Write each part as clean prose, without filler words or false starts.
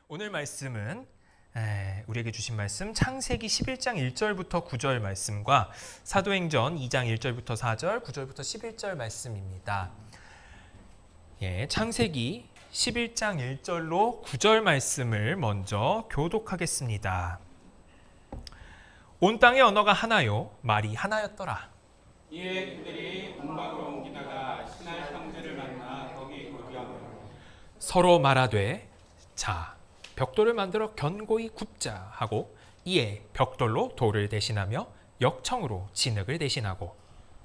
오늘 말씀은 우리에게 주신 말씀 창세기 11장 1절부터 9절 말씀과 사도행전 2장 1절부터 4절, 9절부터 11절 말씀입니다. 창세기 11장 1절로 9절 말씀을 먼저 교독하겠습니다. 온 땅의 언어가 하나요, 말이 하나였더라. 이에 그들이 동방으로 옮기다가 시날 형제를 만나 거기 거주하며 서로 말하되 자 벽돌을 만들어 견고히 굽자 하고 이에 벽돌로 돌을 대신하며 역청으로 진흙을 대신하고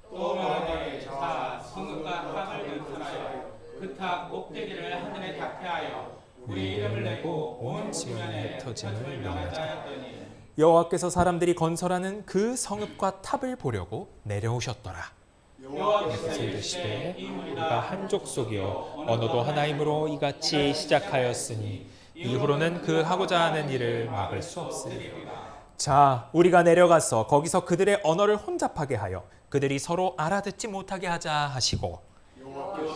또 말하되 자 성읍과 탑을 건설하여 그 탑 꼭대기를 하늘에 닿게 하여 우리 이름을 내고 온 지면에 흩어짐을 명하자 하였더니 여호와께서 사람들이 건설하는 그 성읍과 탑을 보려고 내려오셨더라. 여호와께서 이르시되 이르시되 우리가 한 족속이요 언어도 하나이므로 이같이 시작하였으니 이후로는 그 하고자 하는 일을 막을 수 없으리. 자, 우리가 내려가서 거기서 그들의 언어를 혼잡하게 하여 그들이 서로 알아듣지 못하게 하자 하시고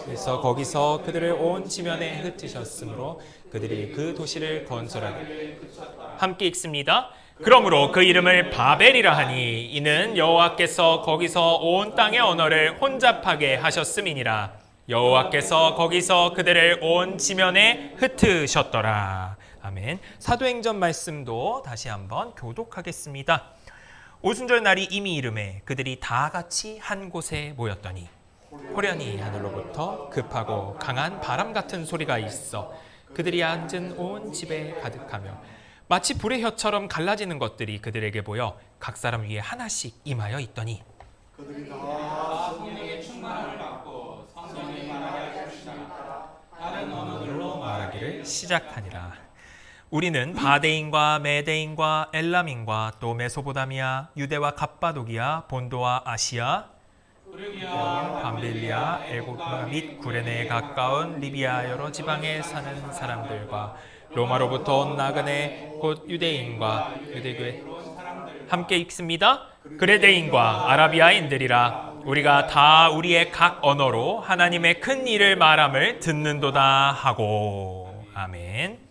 그래서 거기서 그들을 온 지면에 흩으셨으므로 그들이 그 도시를 건설하되 함께 읽습니다. 그러므로 그 이름을 바벨이라 하니 이는 여호와께서 거기서 온 땅의 언어를 혼잡하게 하셨음이니라. 여호와께서 거기서 그들을 온 지면에 흩으셨더라. 아멘. 사도행전 말씀도 다시 한번 교독하겠습니다. 오순절 날이 이미 이름에 그들이 다 같이 한 곳에 모였더니 호련히 하늘로부터 급하고 강한 바람 같은 소리가 있어 그들이 앉은 온 집에 가득하며 마치 불의 혀처럼 갈라지는 것들이 그들에게 보여 각 사람 위에 하나씩 임하여 있더니 그들이 다 성령의 충만함을 받고 성령이 말하게 하시니까 다른 언어들로 말하기를 시작하니라. 우리는 바데인과 메데인과 엘람인과 또 메소포타미아, 유대와 갑바도기아, 본도와 아시아, 프르기아와 밤빌리아, 엘고마 및 구레네에 가까운 리비아 여러 지방에 사는 사람들과 로마로부터 온 나그네 곧 유대인과 유대교회 함께 읽습니다. 그레데인과 아라비아인들이라 우리가 다 우리의 각 언어로 하나님의 큰 일을 말함을 듣는도다 하고. 아멘.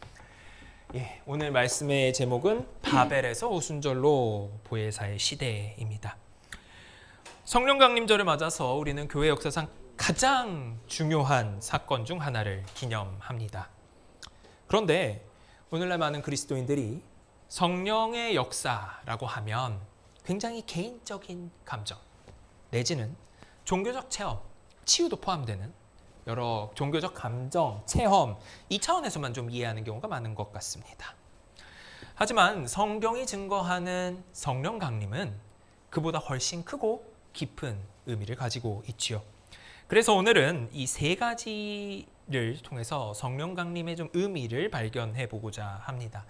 오늘 말씀의 제목은 바벨에서 오순절로 보혜사의 시대입니다. 성령 강림절을 맞아서 우리는 교회 역사상 가장 중요한 사건 중 하나를 기념합니다. 그런데 오늘날 많은 그리스도인들이 성령의 역사라고 하면 굉장히 개인적인 감정 내지는 종교적 체험, 치유도 포함되는 여러 종교적 감정, 체험 이 차원에서만 좀 이해하는 경우가 많은 것 같습니다. 하지만 성경이 증거하는 성령 강림은 그보다 훨씬 크고 깊은 의미를 가지고 있지요. 그래서 오늘은 이 세 가지를 통해서 성령 강림의 좀 의미를 발견해 보고자 합니다.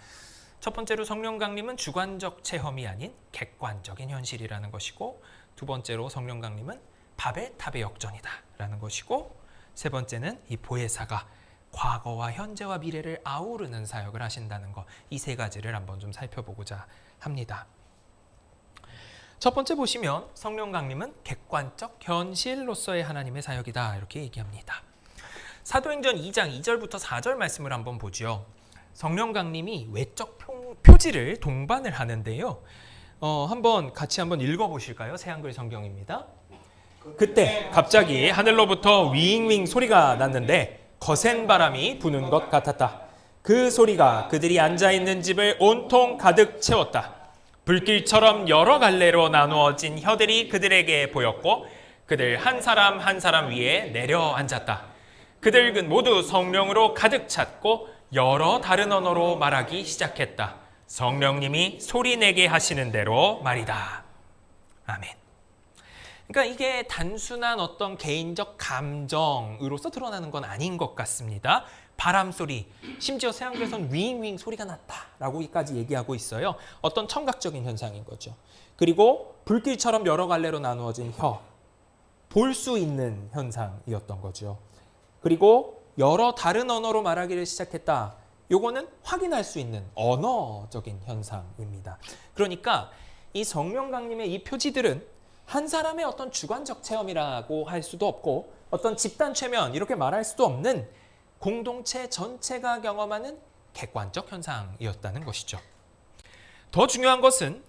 첫 번째로 성령 강림은 주관적 체험이 아닌 객관적인 현실이라는 것이고, 두 번째로 성령 강림은 바벨탑의 역전이다라는 것이고, 세 번째는 이 보혜사가 과거와 현재와 미래를 아우르는 사역을 하신다는 것, 이 세 가지를 한번 좀 살펴보고자 합니다. 첫 번째 보시면 성령 강림은 객관적 현실로서의 하나님의 사역이다 이렇게 얘기합니다. 사도행전 2장 2절부터 4절 말씀을 한번 보죠. 성령 강림이 외적 표지를 동반을 하는데요. 한번 같이 한번 읽어보실까요? 새한글 성경입니다. 그때 갑자기 하늘로부터 윙윙 소리가 났는데 거센 바람이 부는 것 같았다. 그 소리가 그들이 앉아있는 집을 온통 가득 채웠다. 불길처럼 여러 갈래로 나누어진 혀들이 그들에게 보였고 그들 한 사람 한 사람 위에 내려앉았다. 그들은 모두 성령으로 가득 찼고 여러 다른 언어로 말하기 시작했다. 성령님이 소리내게 하시는 대로 말이다. 아멘. 그러니까 이게 단순한 어떤 개인적 감정으로서 드러나는 건 아닌 것 같습니다. 바람 소리, 심지어 새한글에서는 윙윙 소리가 났다라고까지 얘기하고 있어요. 어떤 청각적인 현상인 거죠. 그리고 불길처럼 여러 갈래로 나누어진 혀, 볼 수 있는 현상이었던 거죠. 그리고 여러 다른 언어로 말하기를 시작했다. 요거는 확인할 수 있는 언어적인 현상입니다. 그러니까 이 성령 강림의 이 표지들은 한 사람의 어떤 주관적 체험이라고 할 수도 없고 어떤 집단 최면 이렇게 말할 수도 없는 공동체 전체가 경험하는 객관적 현상이었다는 것이죠. 더 중요한 것은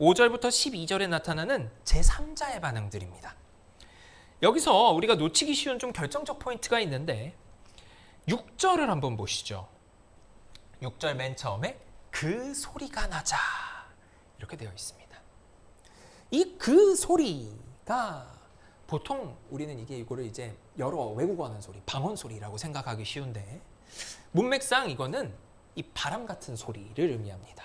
5절부터 12절에 나타나는 제3자의 반응들입니다. 여기서 우리가 놓치기 쉬운 좀 결정적 포인트가 있는데 6절을 한번 보시죠. 6절 맨 처음에 그 소리가 나자 이렇게 되어 있습니다. 이 그 소리가 보통 우리는 이거를 이제 여러 외국어 하는 소리, 방언 소리라고 생각하기 쉬운데 문맥상 이거는 이 바람 같은 소리를 의미합니다.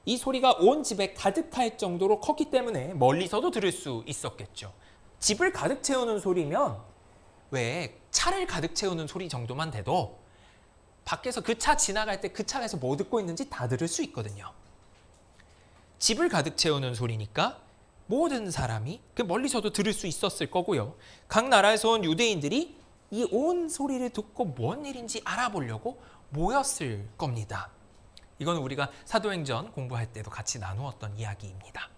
이 소리가 온 집에 가득할 정도로 컸기 때문에 멀리서도 들을 수 있었겠죠. 집을 가득 채우는 소리면 왜 차를 가득 채우는 소리 정도만 돼도 밖에서 그 차 지나갈 때 그 차에서 뭐 듣고 있는지 다 들을 수 있거든요. 집을 가득 채우는 소리니까 모든 사람이 그 멀리서도 들을 수 있었을 거고요. 각 나라에서 온 유대인들이 이 온 소리를 듣고 뭔 일인지 알아보려고 모였을 겁니다. 이건 우리가 사도행전 공부할 때도 같이 나누었던 이야기입니다.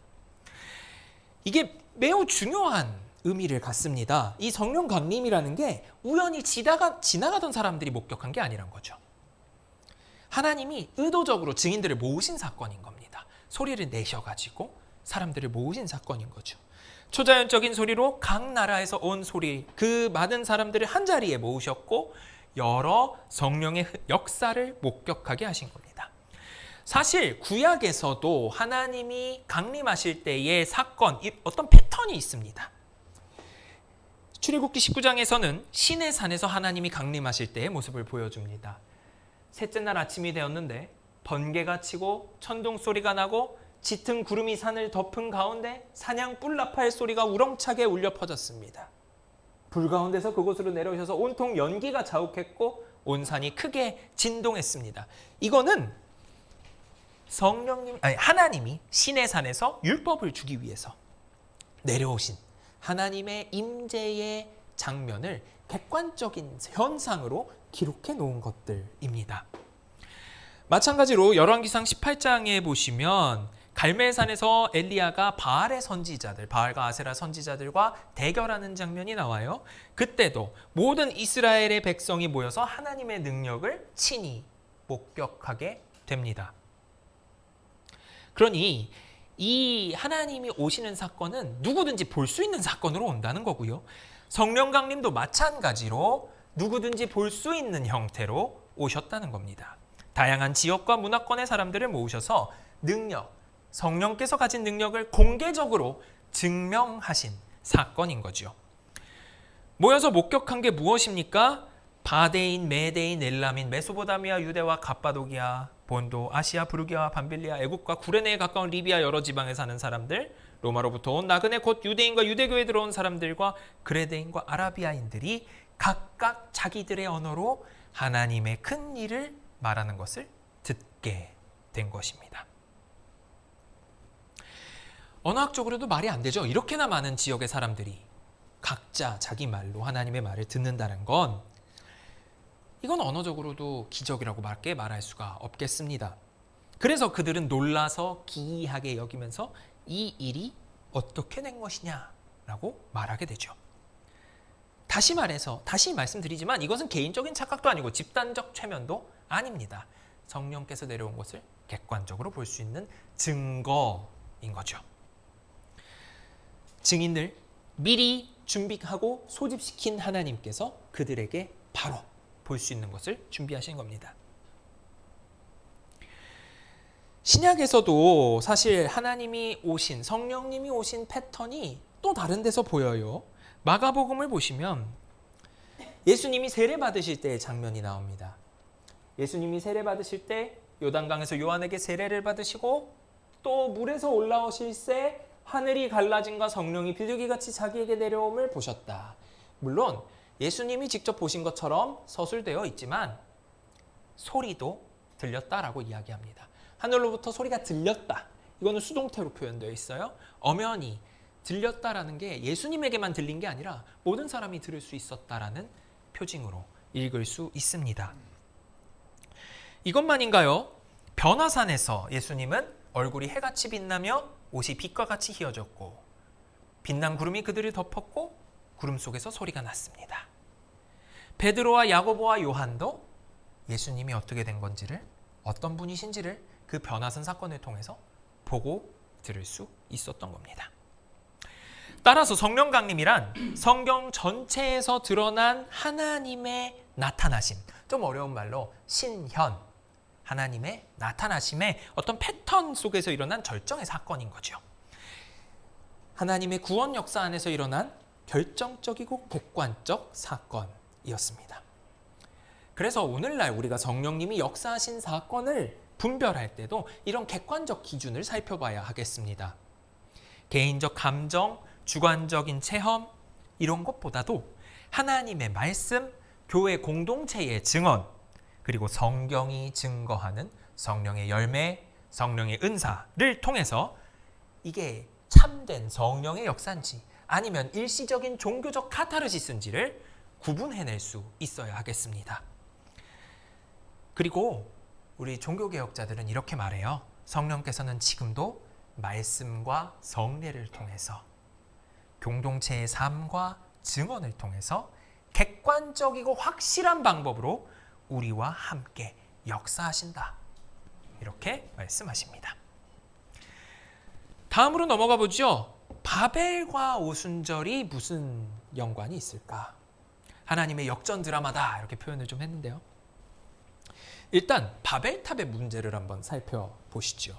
이게 매우 중요한 의미를 갖습니다. 이 성령 강림이라는 게 우연히 지나가던 사람들이 목격한 게 아니란 거죠. 하나님이 의도적으로 증인들을 모으신 사건인 겁니다. 소리를 내셔가지고 사람들을 모으신 사건인 거죠. 초자연적인 소리로 각 나라에서 온 소리, 그 많은 사람들을 한자리에 모으셨고 여러 성령의 역사를 목격하게 하신 겁니다. 사실 구약에서도 하나님이 강림하실 때의 사건, 어떤 패턴이 있습니다. 출애굽기 19장에서는 시내 산에서 하나님이 강림하실 때의 모습을 보여줍니다. 셋째 날 아침이 되었는데 번개가 치고 천둥 소리가 나고 짙은 구름이 산을 덮은 가운데 사냥 뿔나팔 소리가 우렁차게 울려 퍼졌습니다. 불 가운데서 그곳으로 내려오셔서 온통 연기가 자욱했고 온 산이 크게 진동했습니다. 이거는 하나님이 시내산에서 율법을 주기 위해서 내려오신 하나님의 임재의 장면을 객관적인 현상으로 기록해 놓은 것들입니다. 마찬가지로 열왕기상 18장에 보시면 갈멜산에서 엘리야가 바알의 선지자들, 바알과 아세라 선지자들과 대결하는 장면이 나와요. 그때도 모든 이스라엘의 백성이 모여서 하나님의 능력을 친히 목격하게 됩니다. 그러니 이 하나님이 오시는 사건은 누구든지 볼 수 있는 사건으로 온다는 거고요. 성령 강림도 마찬가지로 누구든지 볼 수 있는 형태로 오셨다는 겁니다. 다양한 지역과 문화권의 사람들을 모으셔서 성령께서 가진 능력을 공개적으로 증명하신 사건인 거죠. 모여서 목격한 게 무엇입니까? 바데인, 메데인, 엘라민, 메소포타미아, 유대와 갑바도기아, 본도, 아시아, 부르기아, 밤빌리아, 애국과 구레네에 가까운 리비아 여러 지방에 사는 사람들, 로마로부터 온 나그네 곧 유대인과 유대교에 들어온 사람들과 그레데인과 아라비아인들이 각각 자기들의 언어로 하나님의 큰 일을 말하는 것을 듣게 된 것입니다. 언어학적으로도 말이 안 되죠. 이렇게나 많은 지역의 사람들이 각자 자기 말로 하나님의 말을 듣는다는 건 이건 언어적으로도 기적이라고 말할 수가 없겠습니다. 그래서 그들은 놀라서 기이하게 여기면서 이 일이 어떻게 된 것이냐라고 말하게 되죠. 다시 말씀드리지만 이것은 개인적인 착각도 아니고 집단적 최면도 아닙니다. 성령께서 내려온 것을 객관적으로 볼 수 있는 증거인 거죠. 증인을 미리 준비하고 소집시킨 하나님께서 그들에게 바로 볼 수 있는 것을 준비하신 겁니다. 신약에서도 사실 하나님이 오신, 성령님이 오신 패턴이 또 다른 데서 보여요. 마가복음을 보시면 예수님이 세례 받으실 때의 장면이 나옵니다. 예수님이 세례 받으실 때 요단강에서 요한에게 세례를 받으시고 또 물에서 올라오실 새 하늘이 갈라짐과 성령이 비둘기같이 자기에게 내려옴을 보셨다. 물론 예수님이 직접 보신 것처럼 서술되어 있지만 소리도 들렸다라고 이야기합니다. 하늘로부터 소리가 들렸다. 이거는 수동태로 표현되어 있어요. 엄연히 들렸다라는 게 예수님에게만 들린 게 아니라 모든 사람이 들을 수 있었다라는 표징으로 읽을 수 있습니다. 이것만인가요? 변화산에서 예수님은 얼굴이 해같이 빛나며 옷이 빛과 같이 휘어졌고 빛난 구름이 그들을 덮었고 구름 속에서 소리가 났습니다. 베드로와 야고보와 요한도 예수님이 어떻게 된 건지를, 어떤 분이신지를 그 변화선 사건을 통해서 보고 들을 수 있었던 겁니다. 따라서 성령 강림이란 성경 전체에서 드러난 하나님의 나타나심, 좀 어려운 말로 신현, 하나님의 나타나심의 어떤 패턴 속에서 일어난 절정의 사건인 거죠. 하나님의 구원 역사 안에서 일어난 결정적이고 객관적 사건이었습니다. 그래서 오늘날 우리가 성령님이 역사하신 사건을 분별할 때도 이런 객관적 기준을 살펴봐야 하겠습니다. 개인적 감정, 주관적인 체험 이런 것보다도 하나님의 말씀, 교회 공동체의 증언, 그리고 성경이 증거하는 성령의 열매, 성령의 은사를 통해서 이게 참된 성령의 역사인지 아니면 일시적인 종교적 카타르시스인지를 구분해낼 수 있어야 하겠습니다. 그리고 우리 종교개혁자들은 이렇게 말해요. 성령께서는 지금도 말씀과 성례를 통해서 공동체의 삶과 증언을 통해서 객관적이고 확실한 방법으로 우리와 함께 역사하신다. 이렇게 말씀하십니다. 다음으로 넘어가 보죠. 바벨과 오순절이 무슨 연관이 있을까? 하나님의 역전 드라마다 이렇게 표현을 좀 했는데요. 일단 바벨탑의 문제를 한번 살펴보시죠.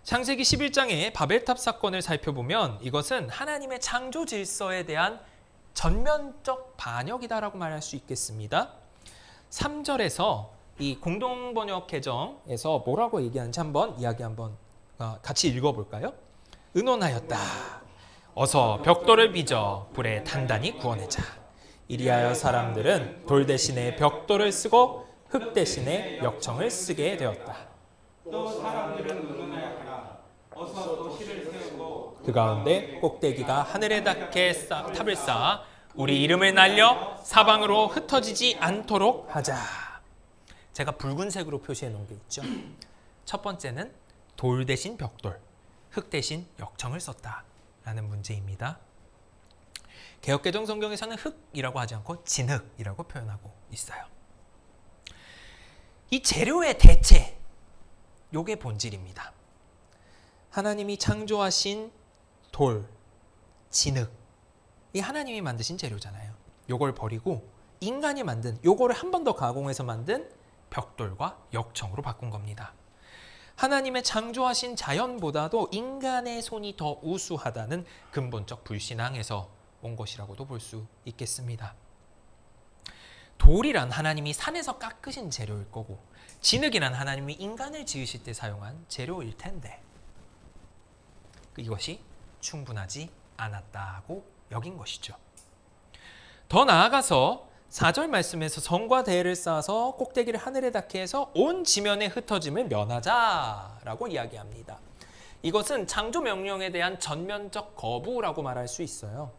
창세기 11장의 바벨탑 사건을 살펴보면 이것은 하나님의 창조 질서에 대한 전면적 반역이다라고 말할 수 있겠습니다. 3절에서 이 공동번역 개정에서 뭐라고 얘기하는지 한번 같이 읽어볼까요? 의논하였다. 어서 벽돌을 빚어 불에 단단히 구워내자. 이리하여 사람들은 돌 대신에 벽돌을 쓰고 흙 대신에 역청을 쓰게 되었다. 또 사람들은 의논하였다. 어서 도시를 세우고 그 가운데 꼭대기가 하늘에 닿게 탑을 쌓아 우리 이름을 날려 사방으로 흩어지지 않도록 하자. 제가 붉은색으로 표시해 놓은 게 있죠. 첫 번째는 돌 대신 벽돌, 흙 대신 역청을 썼다라는 문제입니다. 개역개정 성경에서는 흙이라고 하지 않고 진흙이라고 표현하고 있어요. 이 재료의 대체, 요게 본질입니다. 하나님이 창조하신 돌, 진흙, 이 하나님이 만드신 재료잖아요. 요걸 버리고 인간이 만든, 요거를 한 번 더 가공해서 만든 벽돌과 역청으로 바꾼 겁니다. 하나님의 창조하신 자연보다도 인간의 손이 더 우수하다는 근본적 불신앙에서 온 것이라고도 볼 수 있겠습니다. 돌이란 하나님이 산에서 깎으신 재료일 거고 진흙이란 하나님이 인간을 지으실 때 사용한 재료일 텐데 이것이 충분하지 않았다고 여긴 것이죠. 더 나아가서 4절 말씀에서 성과 대를 쌓아서 꼭대기를 하늘에 닿게 해서 온 지면의 흩어짐을 면하자라고 이야기합니다. 이것은 창조 명령에 대한 전면적 거부라고 말할 수 있어요.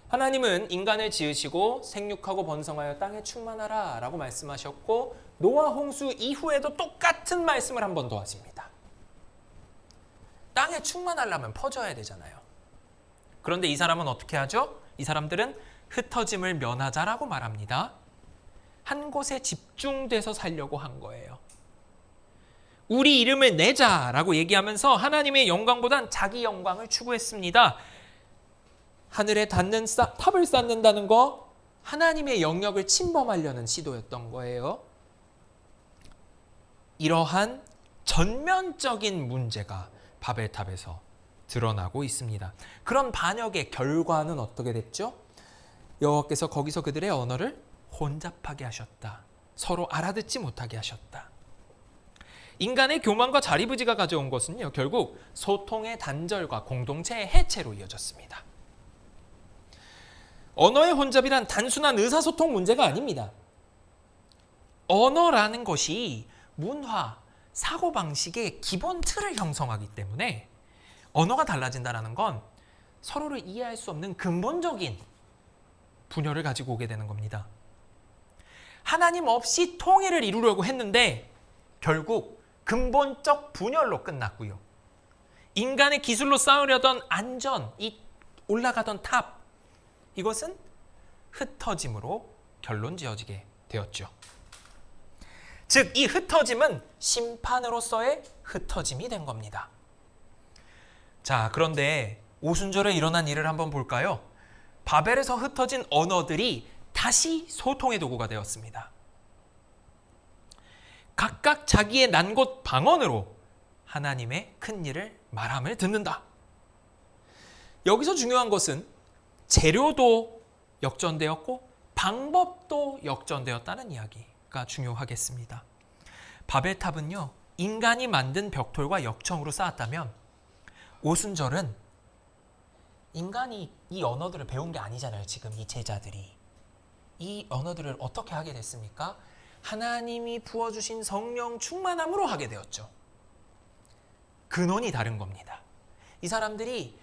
하나님은 인간을 지으시고 생육하고 번성하여 땅에 충만하라 라고 말씀하셨고 노아 홍수 이후에도 똑같은 말씀을 한 번 더 하십니다. 땅에 충만하려면 퍼져야 되잖아요. 그런데 이 사람은 어떻게 하죠? 이 사람들은 흩어짐을 면하자라고 말합니다. 한 곳에 집중돼서 살려고 한 거예요. 우리 이름을 내자라고 얘기하면서 하나님의 영광보단 자기 영광을 추구했습니다. 하늘에 닿는 탑을 쌓는다는 거 하나님의 영역을 침범하려는 시도였던 거예요. 이러한 전면적인 문제가 바벨탑에서 드러나고 있습니다. 그런 반역의 결과는 어떻게 됐죠? 여호와께서 거기서 그들의 언어를 혼잡하게 하셨다. 서로 알아듣지 못하게 하셨다. 인간의 교만과 자리부지가 가져온 것은요, 결국 소통의 단절과 공동체의 해체로 이어졌습니다. 언어의 혼잡이란 단순한 의사소통 문제가 아닙니다. 언어라는 것이 문화, 사고방식의 기본 틀을 형성하기 때문에 언어가 달라진다는 건 서로를 이해할 수 없는 근본적인 분열을 가지고 오게 되는 겁니다. 하나님 없이 통일을 이루려고 했는데 결국 근본적 분열로 끝났고요. 인간의 기술로 쌓으려던 안전, 이 올라가던 탑, 이것은 흩어짐으로 결론 지어지게 되었죠. 즉 이 흩어짐은 심판으로서의 흩어짐이 된 겁니다. 자, 그런데 오순절에 일어난 일을 한번 볼까요? 바벨에서 흩어진 언어들이 다시 소통의 도구가 되었습니다. 각각 자기의 난 곳 방언으로 하나님의 큰 일을 말함을 듣는다. 여기서 중요한 것은 재료도 역전되었고 방법도 역전되었다는 이야기가 중요하겠습니다. 바벨탑은요, 인간이 만든 벽돌과 역청으로 쌓았다면 오순절은 인간이 이 언어들을 배운 게 아니잖아요. 지금 이 제자들이 이 언어들을 어떻게 하게 됐습니까? 하나님이 부어주신 성령 충만함으로 하게 되었죠. 근원이 다른 겁니다. 이 사람들이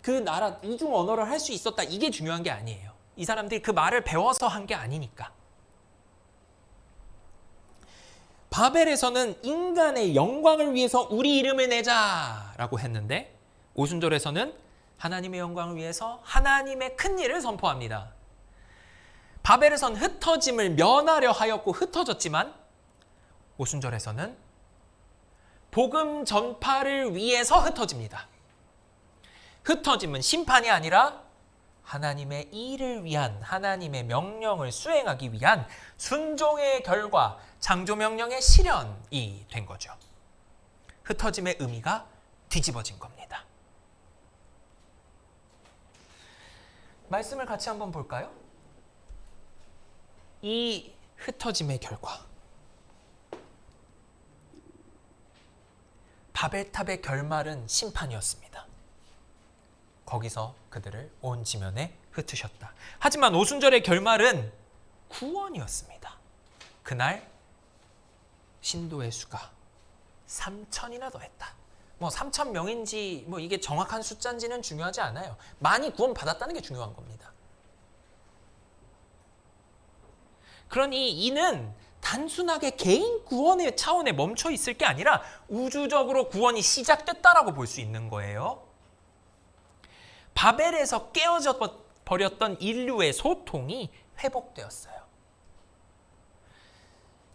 그 나라 이중 언어를 할 수 있었다, 이게 중요한 게 아니에요. 이 사람들이 그 말을 배워서 한 게 아니니까. 바벨에서는 인간의 영광을 위해서 우리 이름을 내자라고 했는데 오순절에서는 하나님의 영광을 위해서 하나님의 큰 일을 선포합니다. 바벨에선 흩어짐을 면하려 하였고 흩어졌지만 오순절에서는 복음 전파를 위해서 흩어집니다. 흩어짐은 심판이 아니라 하나님의 일을 위한, 하나님의 명령을 수행하기 위한 순종의 결과, 창조 명령의 실현이 된 거죠. 흩어짐의 의미가 뒤집어진 겁니다. 말씀을 같이 한번 볼까요? 이 흩어짐의 결과, 바벨탑의 결말은 심판이었습니다. 거기서 그들을 온 지면에 흩으셨다. 하지만 오순절의 결말은 구원이었습니다. 그날 신도의 수가 3,000이나 더했다. 3,000명인지 이게 정확한 숫자인지는 중요하지 않아요. 많이 구원 받았다는 게 중요한 겁니다. 그러니 이는 단순하게 개인 구원의 차원에 멈춰 있을 게 아니라 우주적으로 구원이 시작됐다라고 볼 수 있는 거예요. 바벨에서 깨어져 버렸던 인류의 소통이 회복되었어요.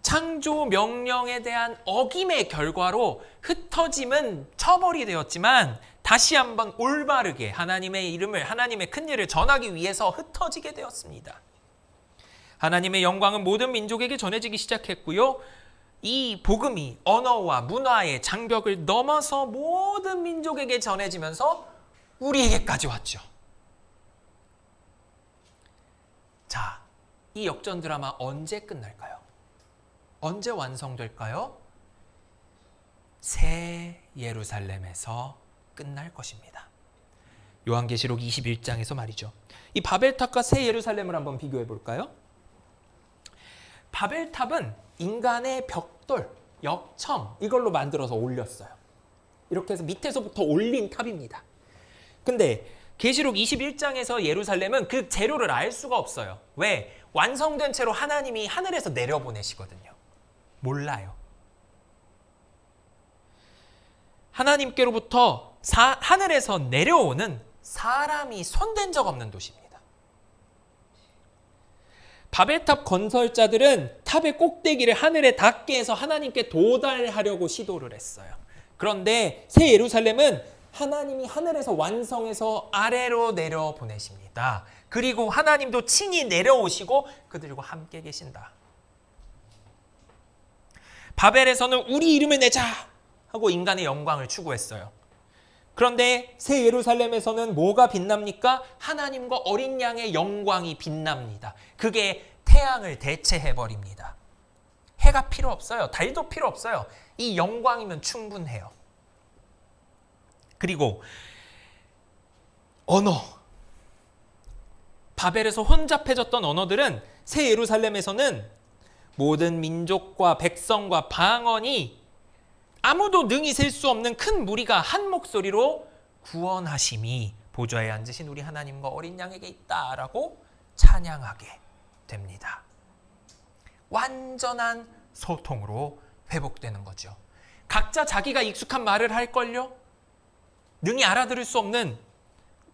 창조 명령에 대한 어김의 결과로 흩어짐은 처벌이 되었지만 다시 한번 올바르게 하나님의 이름을, 하나님의 큰 일을 전하기 위해서 흩어지게 되었습니다. 하나님의 영광은 모든 민족에게 전해지기 시작했고요. 이 복음이 언어와 문화의 장벽을 넘어서 모든 민족에게 전해지면서 우리에게까지 왔죠. 자, 이 역전 드라마 언제 끝날까요? 언제 완성될까요? 새 예루살렘에서 끝날 것입니다. 요한계시록 21장에서 말이죠. 이 바벨탑과 새 예루살렘을 한번 비교해 볼까요? 바벨탑은 인간의 벽돌, 역청 이걸로 만들어서 올렸어요. 이렇게 해서 밑에서부터 올린 탑입니다. 근데 계시록 21장에서 예루살렘은 그 재료를 알 수가 없어요. 왜? 완성된 채로 하나님이 하늘에서 내려보내시거든요. 몰라요. 하나님께로부터 하늘에서 내려오는 사람이 손댄 적 없는 도시입니다. 바벨탑 건설자들은 탑의 꼭대기를 하늘에 닿게 해서 하나님께 도달하려고 시도를 했어요. 그런데 새 예루살렘은 하나님이 하늘에서 완성해서 아래로 내려보내십니다. 그리고 하나님도 친히 내려오시고 그들과 함께 계신다. 바벨에서는 우리 이름을 내자 하고 인간의 영광을 추구했어요. 그런데 새 예루살렘에서는 뭐가 빛납니까? 하나님과 어린 양의 영광이 빛납니다. 그게 태양을 대체해버립니다. 해가 필요 없어요. 달도 필요 없어요. 이 영광이면 충분해요. 그리고 언어. 바벨에서 혼잡해졌던 언어들은 새 예루살렘에서는 모든 민족과 백성과 방언이 아무도 능히 셀 수 없는 큰 무리가 한 목소리로 구원하심이 보좌에 앉으신 우리 하나님과 어린 양에게 있다라고 찬양하게 됩니다. 완전한 소통으로 회복되는 거죠. 각자 자기가 익숙한 말을 할걸요? 능히 알아들을 수 없는,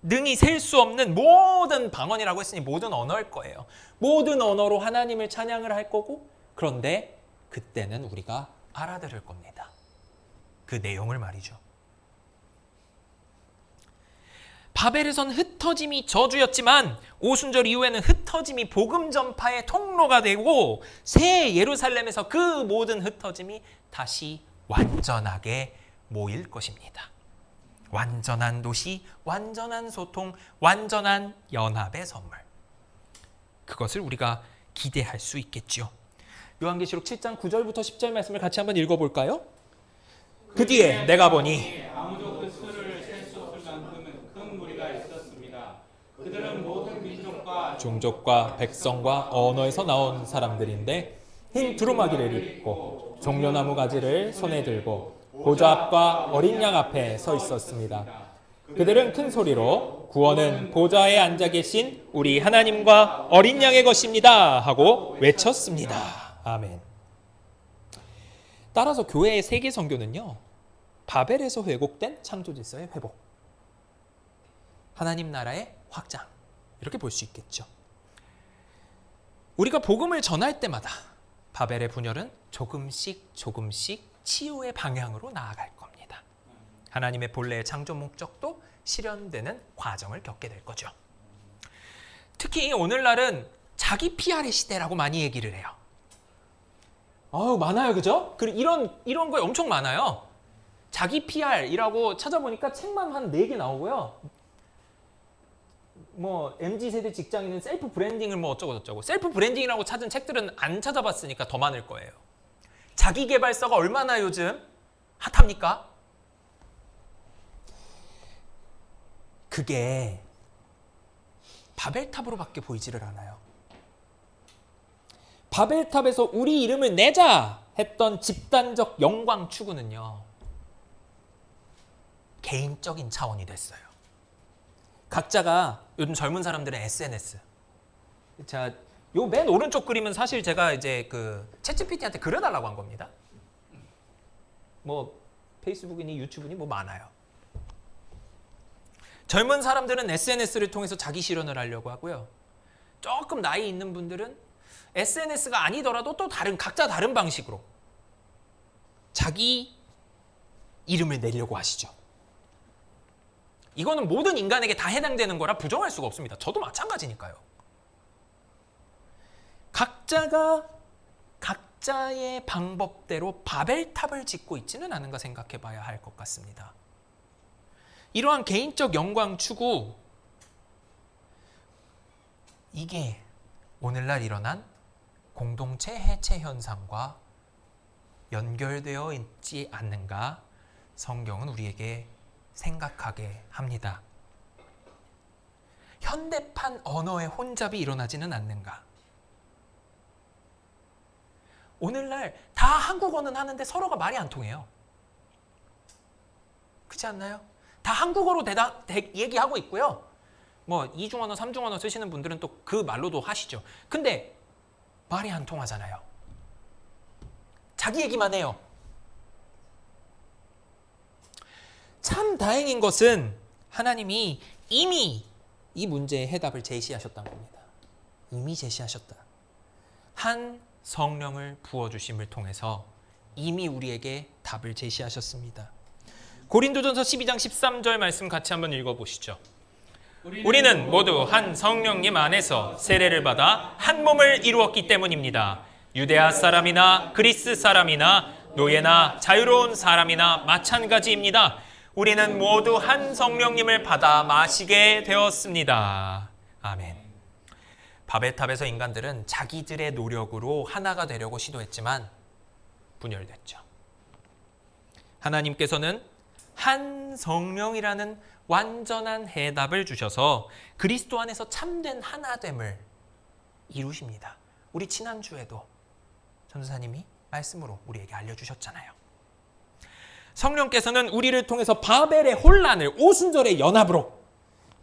능히 셀 수 없는 모든 방언이라고 했으니 모든 언어일 거예요. 모든 언어로 하나님을 찬양을 할 거고, 그런데 그때는 우리가 알아들을 겁니다. 그 내용을 말이죠. 바벨에선 흩어짐이 저주였지만 오순절 이후에는 흩어짐이 복음 전파의 통로가 되고 새 예루살렘에서 그 모든 흩어짐이 다시 완전하게 모일 것입니다. 완전한 도시, 완전한 소통, 완전한 연합의 선물. 그것을 우리가 기대할 수 있겠죠. 요한계시록 7장 9절부터 10절 말씀을 같이 한번 읽어볼까요? 그 뒤에 내가 보니 아무도 그 수를 셀 수 없을 만큼 큰 무리가 있었습니다. 그들은 모든 민족과 종족과 백성과 언어에서 나온 사람들인데 흰 두루마기를 입고 종려나무 가지를 손에 들고 보좌 앞과 어린 양 앞에 서 있었습니다. 그들은 큰 소리로 구원은 보좌에 앉아 계신 우리 하나님과 어린 양의 것입니다 하고 외쳤습니다. 아멘. 따라서 교회의 세계 선교는요, 바벨에서 왜곡된 창조 질서의 회복, 하나님 나라의 확장, 이렇게 볼 수 있겠죠. 우리가 복음을 전할 때마다 바벨의 분열은 조금씩 치유의 방향으로 나아갈 겁니다. 하나님의 본래의 창조 목적도 실현되는 과정을 겪게 될 거죠. 특히 오늘날은 자기 PR의 시대라고 많이 얘기를 해요. 많아요, 그죠? 그리고 이런 거 엄청 많아요. 자기 PR이라고 찾아보니까 책만 한 4개 나오고요. 뭐 MZ세대 직장인은 셀프 브랜딩을 뭐 어쩌고 저쩌고, 셀프 브랜딩이라고 찾은 책들은 안 찾아봤으니까 더 많을 거예요. 자기 개발서가 얼마나 요즘 핫합니까? 그게 바벨탑으로밖에 보이지를 않아요. 바벨탑에서 우리 이름을 내자 했던 집단적 영광 추구는요, 개인적인 차원이 됐어요. 각자가, 요즘 젊은 사람들은 SNS. 자, 요 맨 오른쪽 그림은 사실 제가 이제 그 챗GPT한테 그려달라고 한 겁니다. 뭐 페이스북이니 유튜브니 뭐 많아요. 젊은 사람들은 SNS를 통해서 자기 실현을 하려고 하고요. 조금 나이 있는 분들은 SNS가 아니더라도 또 각자 다른 방식으로 자기 이름을 내려고 하시죠. 이거는 모든 인간에게 다 해당되는 거라 부정할 수가 없습니다. 저도 마찬가지니까요. 각자가 각자의 방법대로 바벨탑을 짓고 있지는 않은가 생각해 봐야 할 것 같습니다. 이러한 개인적 영광 추구, 이게 오늘날 일어난 공동체 해체 현상과 연결되어 있지 않는가 성경은 우리에게 생각하게 합니다. 현대판 언어의 혼잡이 일어나지는 않는가? 오늘날 다 한국어는 하는데 서로가 말이 안 통해요. 그렇지 않나요? 다 한국어로 얘기하고 있고요. 뭐 이중언어, 삼중언어 쓰시는 분들은 또 그 말로도 하시죠. 근데 말이 안 통하잖아요. 자기 얘기만 해요. 참 다행인 것은 하나님이 이미 이 문제의 해답을 제시하셨다는 겁니다. 이미 제시하셨다. 한 성령을 부어주심을 통해서 이미 우리에게 답을 제시하셨습니다. 고린도전서 12장 13절 말씀 같이 한번 읽어보시죠. 우리는 모두 한 성령님 안에서 세례를 받아 한 몸을 이루었기 때문입니다. 유대아 사람이나 그리스 사람이나 노예나 자유로운 사람이나 마찬가지입니다. 우리는 모두 한 성령님을 받아 마시게 되었습니다. 아멘. 바벨탑에서 인간들은 자기들의 노력으로 하나가 되려고 시도했지만 분열됐죠. 하나님께서는 한 성령이라는 완전한 해답을 주셔서 그리스도 안에서 참된 하나됨을 이루십니다. 우리 지난주에도 전도사님이 말씀으로 우리에게 알려주셨잖아요. 성령께서는 우리를 통해서 바벨의 혼란을 오순절의 연합으로,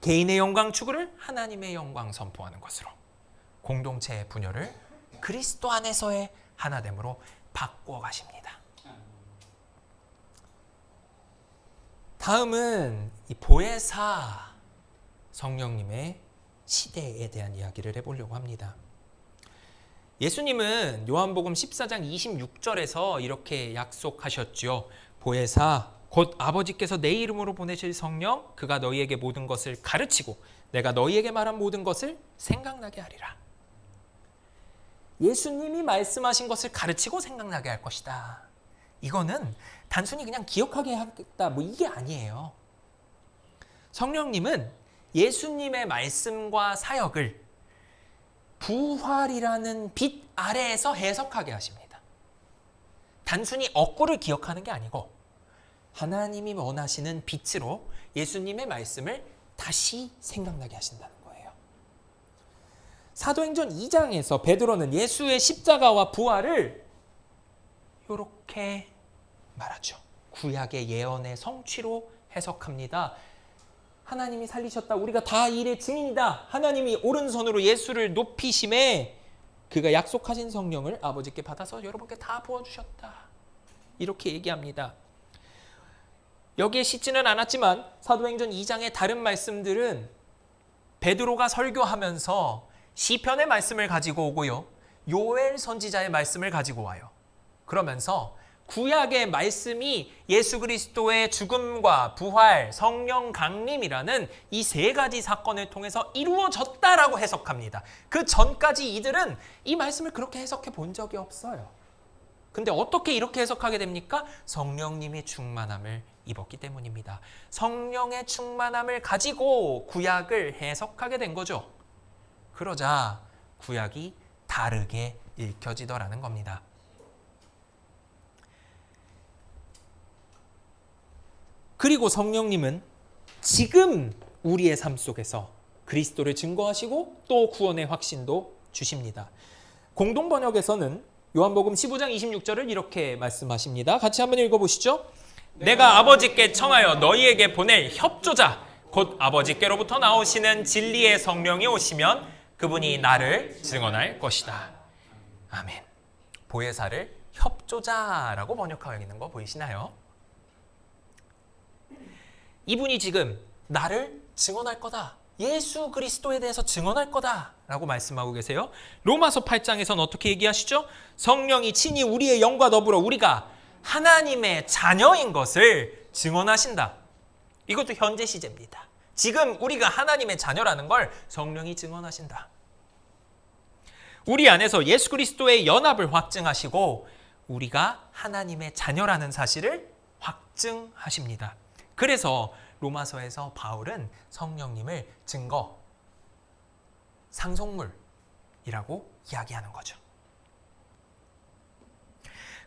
개인의 영광 추구를 하나님의 영광 선포하는 것으로, 공동체의 분열을 그리스도 안에서의 하나됨으로 바꾸어 가십니다. 다음은 이 보혜사 성령님의 시대에 대한 이야기를 해보려고 합니다. 예수님은 요한복음 14장 26절에서 이렇게 약속하셨죠. 보혜사 곧 아버지께서 내 이름으로 보내실 성령 그가 너희에게 모든 것을 가르치고 내가 너희에게 말한 모든 것을 생각나게 하리라. 예수님이 말씀하신 것을 가르치고 생각나게 할 것이다. 이거는 단순히 그냥 기억하게 하겠다 뭐 이게 아니에요. 성령님은 예수님의 말씀과 사역을 부활이라는 빛 아래에서 해석하게 하십니다. 단순히 억구를 기억하는 게 아니고 하나님이 원하시는 빛으로 예수님의 말씀을 다시 생각나게 하신다는 거예요. 사도행전 2장에서 베드로는 예수의 십자가와 부활을 이렇게 말하죠. 구약의 예언의 성취로 해석합니다. 하나님이 살리셨다. 우리가 다 일의 증인이다. 하나님이 오른손으로 예수를 높이심에 그가 약속하신 성령을 아버지께 받아서 여러분께 다 부어주셨다. 이렇게 얘기합니다. 여기에 씻지는 않았지만 사도행전 2장의 다른 말씀들은 베드로가 설교하면서 시편의 말씀을 가지고 오고요. 요엘 선지자의 말씀을 가지고 와요. 그러면서 구약의 말씀이 예수 그리스도의 죽음과 부활, 성령 강림이라는 이 세 가지 사건을 통해서 이루어졌다라고 해석합니다. 그 전까지 이들은 이 말씀을 그렇게 해석해 본 적이 없어요. 근데 어떻게 이렇게 해석하게 됩니까? 성령님의 충만함을 입었기 때문입니다. 성령의 충만함을 가지고 구약을 해석하게 된 거죠. 그러자 구약이 다르게 읽혀지더라는 겁니다. 그리고 성령님은 지금 우리의 삶 속에서 그리스도를 증거하시고 또 구원의 확신도 주십니다. 공동번역에서는 요한복음 15장 26절을 이렇게 말씀하십니다. 같이 한번 읽어보시죠. 내가 아버지께 청하여 너희에게 보낼 협조자 곧 아버지께로부터 나오시는 진리의 성령이 오시면 그분이 나를 증언할 것이다. 아멘. 보혜사를 협조자라고 번역하고 있는 거 보이시나요? 이분이 지금 나를 증언할 거다. 예수 그리스도에 대해서 증언할 거다 라고 말씀하고 계세요. 로마서 8장에서는 어떻게 얘기하시죠? 성령이 친히 우리의 영과 더불어 우리가 하나님의 자녀인 것을 증언하신다. 이것도 현재 시제입니다. 지금 우리가 하나님의 자녀라는 걸 성령이 증언하신다. 우리 안에서 예수 그리스도의 연합을 확증하시고 우리가 하나님의 자녀라는 사실을 확증하십니다. 그래서 로마서에서 바울은 성령님을 증거, 상속물이라고 이야기하는 거죠.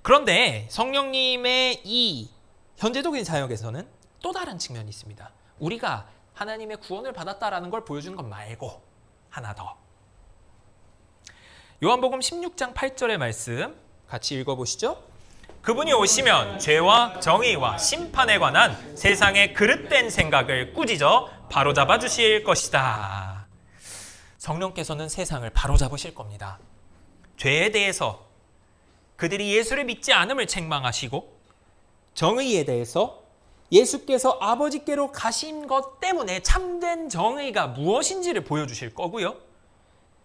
그런데 성령님의 이 현재적인 사역에서는 또 다른 측면이 있습니다. 우리가 하나님의 구원을 받았다라는 걸 보여주는 것 말고 하나 더. 요한복음 16장 8절의 말씀 같이 읽어보시죠. 그분이 오시면 죄와 정의와 심판에 관한 세상의 그릇된 생각을 꾸짖어 바로잡아 주실 것이다. 성령께서는 세상을 바로잡으실 겁니다. 죄에 대해서 그들이 예수를 믿지 않음을 책망하시고 정의에 대해서 예수께서 아버지께로 가신 것 때문에 참된 정의가 무엇인지를 보여주실 거고요.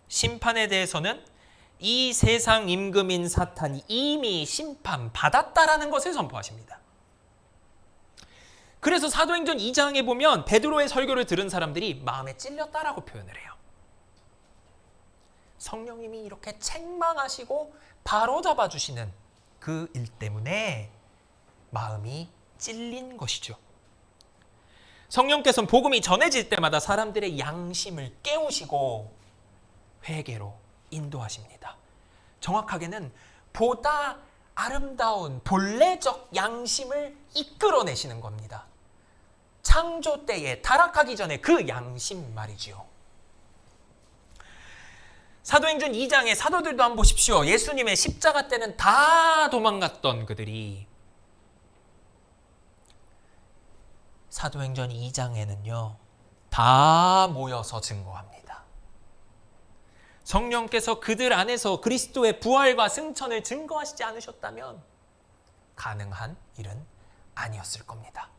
심판에 대해서는 이 세상 임금인 사탄이 이미 심판받았다라는 것을 선포하십니다. 그래서 사도행전 2장에 보면 베드로의 설교를 들은 사람들이 마음에 찔렸다라고 표현을 해요. 성령님이 이렇게 책망하시고 바로잡아 주시는 그 일 때문에 마음이 찔린 것이죠. 성령께서는 복음이 전해질 때마다 사람들의 양심을 깨우시고 회개로 인도하십니다. 정확하게는 보다 아름다운 본래적 양심을 이끌어내시는 겁니다. 창조 때에 타락하기 전에 그 양심 말이지요. 사도행전 2장의 사도들도 한번 보십시오. 예수님의 십자가 때는 다 도망갔던 그들이 사도행전 2장에는요 다 모여서 증거합니다. 성령께서 그들 안에서 그리스도의 부활과 승천을 증거하시지 않으셨다면 가능한 일은 아니었을 겁니다.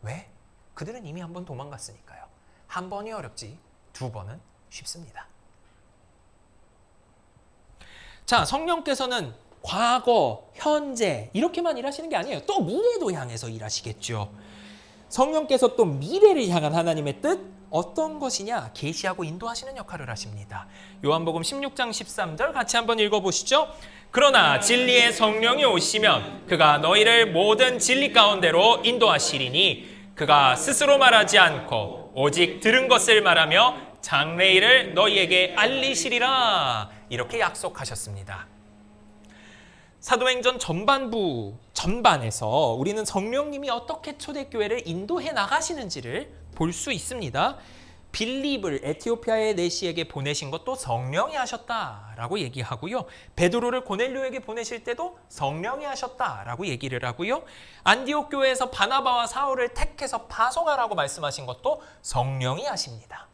왜? 그들은 이미 한 번 도망갔으니까요. 한 번이 어렵지 두 번은 쉽습니다. 자, 성령께서는 과거, 현재 이렇게만 일하시는 게 아니에요. 또 미래도 향해서 일하시겠죠. 성령께서 또 미래를 향한 하나님의 뜻 어떤 것이냐 계시하고 인도하시는 역할을 하십니다. 요한복음 16장 13절 같이 한번 읽어보시죠. 그러나 진리의 성령이 오시면 그가 너희를 모든 진리 가운데로 인도하시리니 그가 스스로 말하지 않고 오직 들은 것을 말하며 장래일을 너희에게 알리시리라. 이렇게 약속하셨습니다. 사도행전 전반에서 우리는 성령님이 어떻게 초대교회를 인도해 나가시는지를 볼 수 있습니다. 빌립을 에티오피아의 내시에게 보내신 것도 성령이 하셨다라고 얘기하고요. 베드로를 고넬료에게 보내실 때도 성령이 하셨다라고 얘기를 하고요. 안디옥 교회에서 바나바와 사울을 택해서 파송하라고 말씀하신 것도 성령이 하십니다.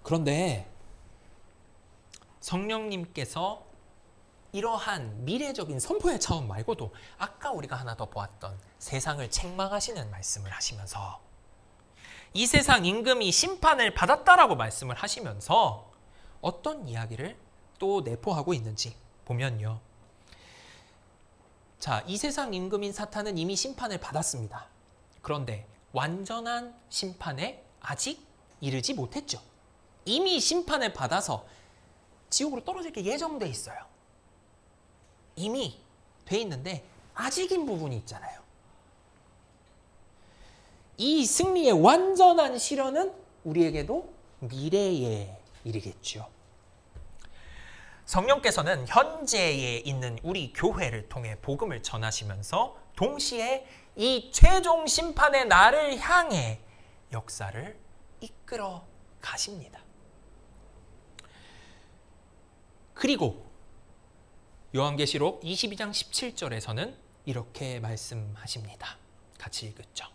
그런데 성령님께서 이러한 미래적인 선포의 차원 말고도 아까 우리가 하나 더 보았던 세상을 책망하시는 말씀을 하시면서 이 세상 임금이 심판을 받았다라고 말씀을 하시면서 어떤 이야기를 또 내포하고 있는지 보면요. 자, 이 세상 임금인 사탄은 이미 심판을 받았습니다. 그런데 완전한 심판에 아직 이르지 못했죠. 이미 심판을 받아서 지옥으로 떨어질 게 예정돼 있어요. 이미 돼 있는데 아직인 부분이 있잖아요. 이 승리의 완전한 실현은 우리에게도 미래에 이르겠죠. 성령께서는 현재에 있는 우리 교회를 통해 복음을 전하시면서 동시에 이 최종 심판의 날을 향해 역사를 이끌어 가십니다. 그리고 요한계시록 22장 17절에서는 이렇게 말씀하십니다. 같이 읽었죠.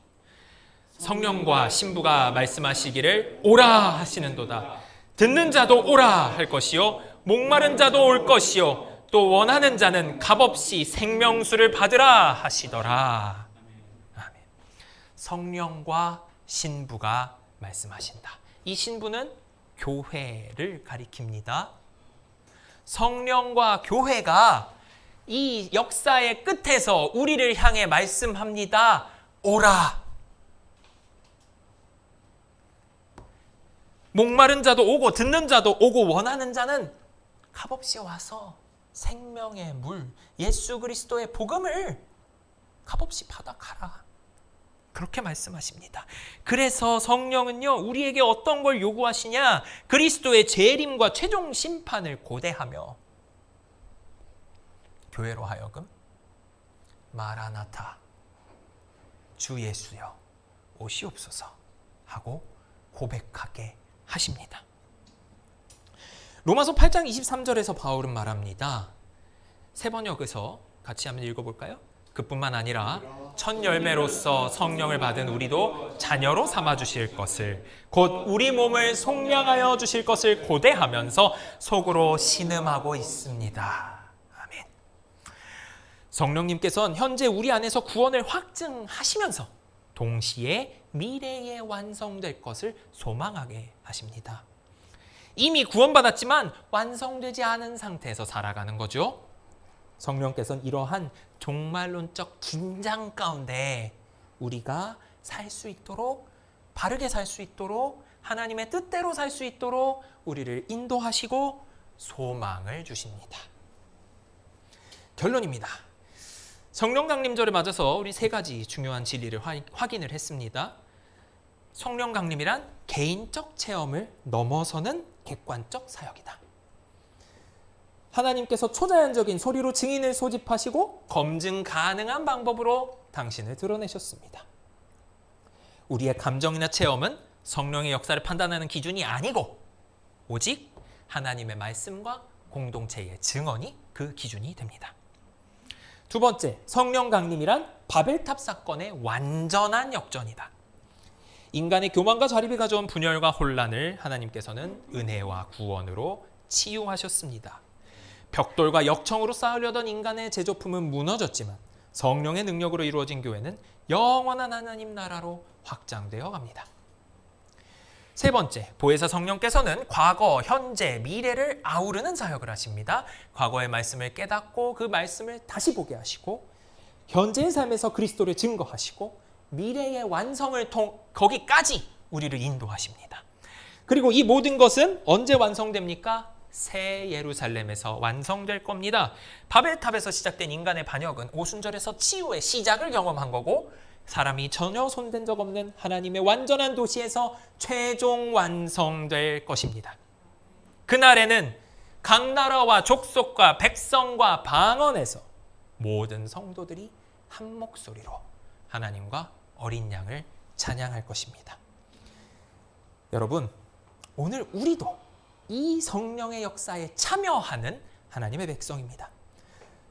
성령과 신부가 말씀하시기를 오라 하시는도다. 듣는 자도 오라 할 것이요 목마른 자도 올 것이요 또 원하는 자는 값없이 생명수를 받으라 하시더라. 아멘. 성령과 신부가 말씀하신다. 이 신부는 교회를 가리킵니다. 성령과 교회가 이 역사의 끝에서 우리를 향해 말씀합니다. 오라. 목마른 자도 오고 듣는 자도 오고 원하는 자는 값없이 와서 생명의 물 예수 그리스도의 복음을 값없이 받아 가라. 그렇게 말씀하십니다. 그래서 성령은요, 우리에게 어떤 걸 요구하시냐? 그리스도의 재림과 최종 심판을 고대하며 교회로 하여금 마라나타 주 예수여 오시옵소서 하고 고백하게 하십니다. 로마서 8장 23절에서 바울은 말합니다. 세 번역에서 같이 한번 읽어볼까요? 그뿐만 아니라 첫 열매로서 성령을 받은 우리도 자녀로 삼아 주실 것을 곧 우리 몸을 속량하여 주실 것을 고대하면서 속으로 신음하고 있습니다. 아멘. 성령님께서는 현재 우리 안에서 구원을 확증하시면서 동시에 미래에 완성될 것을 소망하게 하십니다. 이미 구원받았지만 완성되지 않은 상태에서 살아가는 거죠. 성령께서는 이러한 종말론적 긴장 가운데 우리가 살 수 있도록 바르게 살 수 있도록 하나님의 뜻대로 살 수 있도록 우리를 인도하시고 소망을 주십니다. 결론입니다. 성령 강림절을 맞아서 우리 세 가지 중요한 진리를 확인을 했습니다. 성령 강림이란 개인적 체험을 넘어서는 객관적 사역이다. 하나님께서 초자연적인 소리로 증인을 소집하시고 검증 가능한 방법으로 당신을 드러내셨습니다. 우리의 감정이나 체험은 성령의 역사를 판단하는 기준이 아니고 오직 하나님의 말씀과 공동체의 증언이 그 기준이 됩니다. 두 번째, 성령 강림이란 바벨탑 사건의 완전한 역전이다. 인간의 교만과 자립이 가져온 분열과 혼란을 하나님께서는 은혜와 구원으로 치유하셨습니다. 벽돌과 역청으로 쌓으려던 인간의 제조품은 무너졌지만 성령의 능력으로 이루어진 교회는 영원한 하나님 나라로 확장되어 갑니다. 세 번째, 보혜사 성령께서는 과거, 현재, 미래를 아우르는 사역을 하십니다. 과거의 말씀을 깨닫고 그 말씀을 다시 보게 하시고 현재의 삶에서 그리스도를 증거하시고 미래의 완성을 거기까지 우리를 인도하십니다. 그리고 이 모든 것은 언제 완성됩니까? 새 예루살렘에서 완성될 겁니다. 바벨탑에서 시작된 인간의 반역은 오순절에서 치유의 시작을 경험한 거고 사람이 전혀 손댄 적 없는 하나님의 완전한 도시에서 최종 완성될 것입니다. 그날에는 각 나라와 족속과 백성과 방언에서 모든 성도들이 한 목소리로 하나님과 어린 양을 찬양할 것입니다. 여러분, 오늘 우리도 이 성령의 역사에 참여하는 하나님의 백성입니다.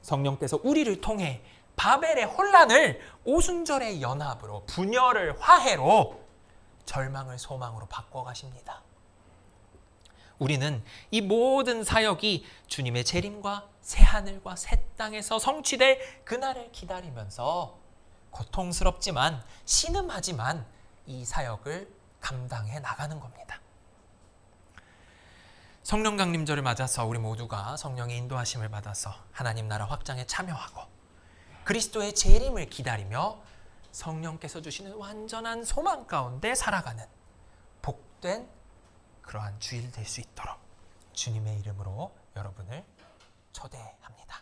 성령께서 우리를 통해 바벨의 혼란을 오순절의 연합으로, 분열을 화해로, 절망을 소망으로 바꿔가십니다. 우리는 이 모든 사역이 주님의 재림과 새하늘과 새 땅에서 성취될 그날을 기다리면서 고통스럽지만 신음하지만 이 사역을 감당해 나가는 겁니다. 성령 강림절을 맞아서 우리 모두가 성령의 인도하심을 받아서 하나님 나라 확장에 참여하고 그리스도의 재림을 기다리며 성령께서 주시는 완전한 소망 가운데 살아가는 복된 그러한 주일 될 수 있도록 주님의 이름으로 여러분을 초대합니다.